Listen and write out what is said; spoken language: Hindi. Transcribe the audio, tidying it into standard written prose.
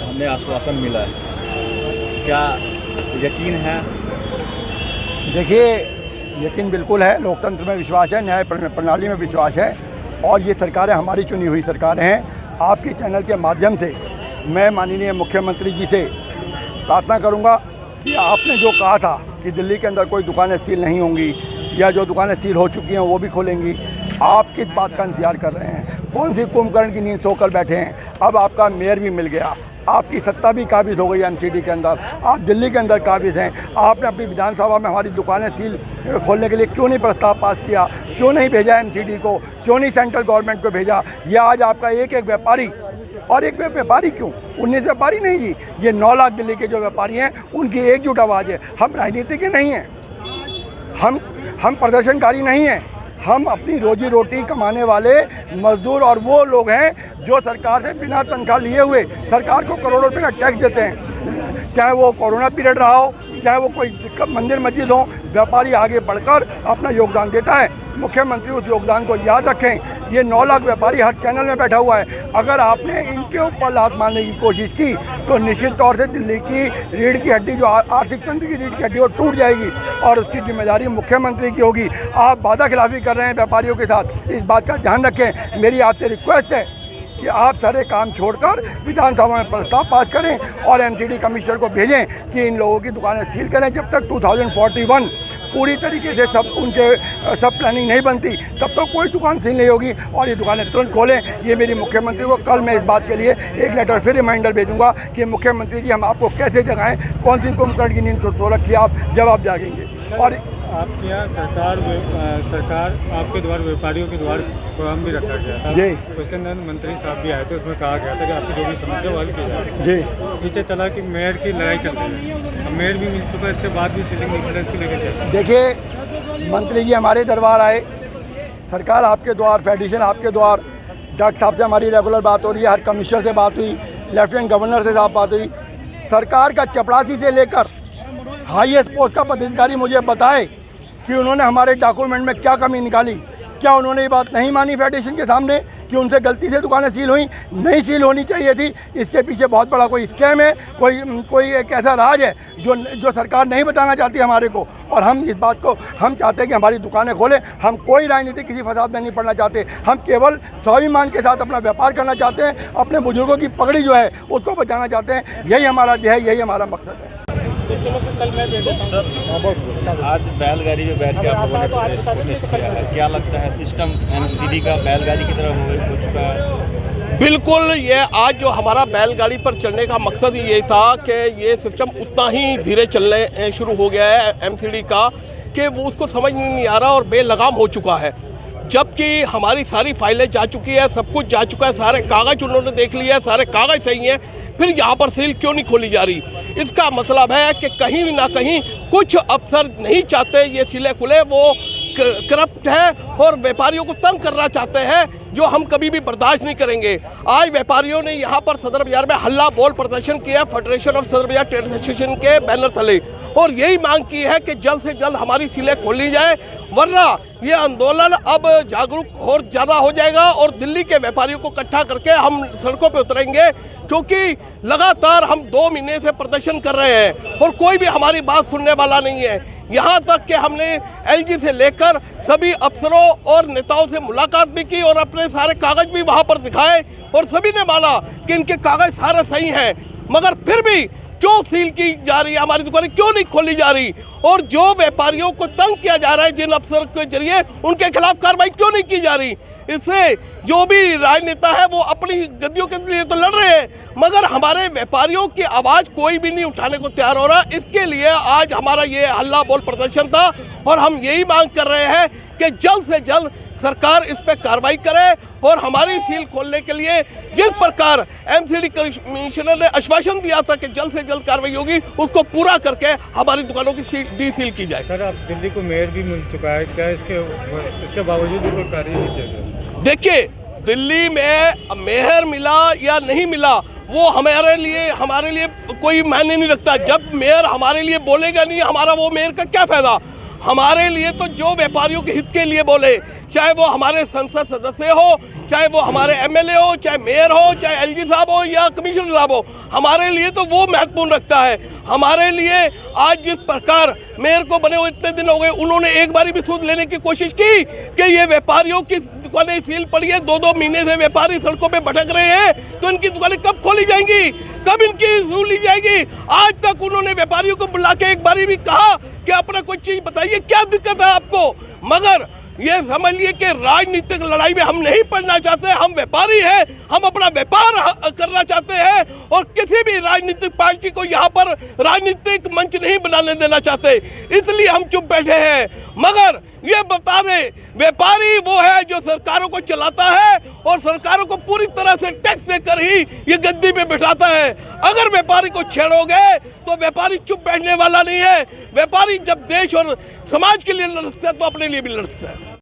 हमें आश्वासन मिला है, क्या यकीन है? देखिए, यकीन बिल्कुल है, लोकतंत्र में विश्वास है, न्याय प्रणाली में विश्वास है और ये सरकारें हमारी चुनी हुई सरकारें हैं। आपके चैनल के माध्यम से मैं माननीय मुख्यमंत्री जी से प्रार्थना करूंगा कि आपने जो कहा था कि दिल्ली के अंदर कोई दुकानें सील नहीं होंगी या जो दुकानें सील हो चुकी हैं वो भी खोलेंगी, आप किस बात का इंतजार कर रहे हैं? कौन सी कुंभकर्ण की नींद सोकर बैठे हैं? अब आपका मेयर भी मिल गया, आपकी सत्ता भी काबिज हो गई एमसीडी के अंदर, आप दिल्ली के अंदर काबिज हैं। आपने अपनी विधानसभा में हमारी दुकानें सील खोलने के लिए क्यों नहीं प्रस्ताव पास किया? क्यों नहीं भेजा एमसीडी को? क्यों नहीं सेंट्रल गवर्नमेंट को भेजा? ये आज आपका एक एक व्यापारी, और एक व्यापारी क्यों, 19 व्यापारी नहीं जी, ये 9 लाख दिल्ली के जो व्यापारी हैं उनकी एकजुट आवाज़ है। हम राजनीतिज्ञ नहीं हैं, हम प्रदर्शनकारी नहीं हैं, हम अपनी रोजी रोटी कमाने वाले मजदूर और वो लोग हैं जो सरकार से बिना तनख्वाह लिए हुए सरकार को करोड़ों रुपए का टैक्स देते हैं। चाहे वो कोरोना पीरियड रहा हो, चाहे वो कोई मंदिर मस्जिद हो, व्यापारी आगे बढ़कर अपना योगदान देता है। मुख्यमंत्री उस योगदान को याद रखें। ये 9 लाख व्यापारी हर चैनल में बैठा हुआ है, अगर आपने इनके ऊपर लात मारने की कोशिश की तो निश्चित तौर से दिल्ली की रीढ़ की हड्डी, जो आर्थिक तंत्र की रीढ़ की हड्डी, वो टूट जाएगी और उसकी जिम्मेदारी मुख्यमंत्री की होगी। आप वादा खिलाफी कर रहे हैं व्यापारियों के साथ, इस बात का ध्यान रखें। मेरी आपसे रिक्वेस्ट है कि आप सारे काम छोड़कर विधानसभा में प्रस्ताव पास करें और एमसीडी कमिश्नर को भेजें कि इन लोगों की दुकानें सील करें। जब तक 2041 पूरी तरीके से सब प्लानिंग नहीं बनती तब तक कोई दुकान सील नहीं होगी और ये दुकानें तुरंत खोलें। ये मेरी मुख्यमंत्री को कल मैं इस बात के लिए एक लेटर फिर रिमाइंडर भेजूंगा कि मुख्यमंत्री जी, हम आपको कैसे जगाएं, कौन सी कुंभकर्ण की नींद को सो रखी आप, जब आप जागेंगे। और आपके यहाँ सरकार आपके द्वारा व्यापारियों के द्वारा प्रोग्राम भी रखा गया था जी, उसके अंदर मंत्री साहब भी आए थे, उसमें कहा गया था कि आपकी जो भी समस्या वो हल की जाए जी। नीचे चला कि मेयर की लड़ाई चल रही है, अब मेयर भी मिल चुका है, इसके बाद भी सीलिंग नहीं मिला, इसको लेकर क्या? देखिए, मंत्री जी हमारे दरबार आए, सरकार आपके द्वार, फेडरेशन आपके द्वार, डॉक्टर साहब से हमारी रेगुलर बात हो रही है, हर कमिश्नर से बात हुई, लेफ्टिनेंट गवर्नर से साहब बात हुई। सरकार का चपरासी से लेकर हाईएस्ट पोस्ट का पदाधिकारी मुझे बताए कि उन्होंने हमारे डॉक्यूमेंट में क्या कमी निकाली। क्या उन्होंने ये बात नहीं मानी फेडरेशन के सामने कि उनसे गलती से दुकानें सील हुई? नहीं सील होनी चाहिए थी। इसके पीछे बहुत बड़ा कोई स्कैम है, कोई एक ऐसा राज है जो सरकार नहीं बताना चाहती हमारे को। और हम इस बात को हम चाहते हैं कि हमारी दुकानें खोलें। हम कोई राजनीति किसी फसाद में नहीं पड़ना चाहते, हम केवल स्वाभिमान के साथ अपना व्यापार करना चाहते हैं, अपने बुजुर्गों की पगड़ी जो है उसको बचाना चाहते हैं। यही हमारा ध्येय, यही हमारा मकसद है। आज बैलगाड़ी में बैठ के आप लोगों ने प्रोटेस्ट किया है, क्या लगता है सिस्टम एमसीडी का बैलगाड़ी की तरह हो चुका है? बिल्कुल, ये आज जो हमारा बैलगाड़ी पर चलने का मकसद ये था कि ये सिस्टम उतना ही धीरे चलने शुरू हो गया है एमसीडी का कि वो उसको समझ नहीं आ रहा और बेलगाम हो चुका है। जबकि हमारी सारी फाइलें जा चुकी है, सब कुछ जा चुका है, सारे कागज़ उन्होंने देख लिया है, सारे कागज़ सही हैं, फिर यहाँ पर सील क्यों नहीं खोली जा रही? इसका मतलब है कि कहीं ना कहीं कुछ अफसर नहीं चाहते ये सीलें खुले, वो करप्ट है और व्यापारियों को तंग करना चाहते हैं, जो हम कभी भी बर्दाश्त नहीं करेंगे। आज व्यापारियों ने यहाँ पर सदर बाजार में हल्ला बोल प्रदर्शन किया, फेडरेशन ऑफ सदर बाजार ट्रेड एसोसिएशन के बैनर तले, और यही मांग की है कि जल्द से जल्द हमारी सीलें खोली जाए, वरना ये आंदोलन अब जागरूक और ज़्यादा हो जाएगा और दिल्ली के व्यापारियों को इकट्ठा करके हम सड़कों पे उतरेंगे। क्योंकि लगातार हम 2 महीने से प्रदर्शन कर रहे हैं और कोई भी हमारी बात सुनने वाला नहीं है। यहाँ तक कि हमने एलजी से लेकर सभी अफसरों और नेताओं से मुलाकात भी की और अपने सारे कागज भी वहाँ पर दिखाए और सभी ने माना कि इनके कागज सारे सही हैं, मगर फिर भी क्यों सील की जा रही है, हमारी दुकानें क्यों नहीं खोली जा रही? और जो व्यापारियों को तंग किया जा रहा है जिन अफसर के जरिए, उनके खिलाफ कार्रवाई क्यों नहीं की जा रही? इससे जो भी राजनेता है वो अपनी गद्दियों के लिए तो लड़ रहे हैं, मगर हमारे व्यापारियों की आवाज़ कोई भी नहीं उठाने को तैयार हो रहा। इसके लिए आज हमारा ये हल्ला बोल प्रदर्शन था और हम यही मांग कर रहे हैं कि जल्द से जल्द सरकार इस पर कार्रवाई करे और हमारी सील खोलने के लिए जिस प्रकार एमसीडी कमिश्नर ने आश्वासन दिया था कि जल्द से जल्द कार्रवाई होगी, उसको पूरा करके हमारी दुकानों की डीसील की जाए। सर, अब दिल्ली को मेयर भी मिल चुका है, क्या इसके बावजूद भी कोई कार्य नहीं किया गया? देखिए, दिल्ली में मेयर मिला या नहीं मिला वो हमारे लिए कोई मायने नहीं रखता। जब मेयर हमारे लिए बोलेगा नहीं, हमारा वो मेयर का क्या फायदा? हमारे लिए तो जो व्यापारियों के हित के लिए बोले, चाहे वो हमारे संसद सदस्य हो चाहे वो हमारे एमएलए हो, चाहे मेयर हो, चाहे एलजी साहब हो या कमिश्नर साहब हो, हमारे लिए तो वो महत्वपूर्ण रखता है। हमारे लिए आज जिस प्रकार मेयर को बने हुए इतने दिन हो गए, उन्होंने एक बारी भी सूद लेने की कोशिश की कि ये व्यापारियों की दुकानें सील पड़ी है, 2-2 महीने से व्यापारी सड़कों पे भटक रहे हैं, तो इनकी दुकानें कब खोली जाएंगी, कब इनकी सूद ली जाएगी? आज तक उन्होंने व्यापारियों को बुला के एक बारी भी कहा कि अपना कोई चीज बताइए, क्या दिक्कत है आपको? मगर ये समझिए कि राजनीतिक लड़ाई में हम नहीं पड़ना चाहते। हम व्यापारी हैं, हम अपना व्यापार करना चाहते हैं और किसी भी राजनीतिक पार्टी को यहाँ पर राजनीतिक मंच नहीं बनाने देना चाहते, इसलिए हम चुप बैठे हैं। मगर ये बता दें, व्यापारी वो है जो सरकारों को चलाता है और सरकारों को पूरी तरह से टैक्स देकर ही ये गद्दी पे बिठाता है। अगर व्यापारी को छेड़ोगे तो व्यापारी चुप बैठने वाला नहीं है। व्यापारी जब देश और समाज के लिए लड़ता है तो अपने लिए भी लड़ता है।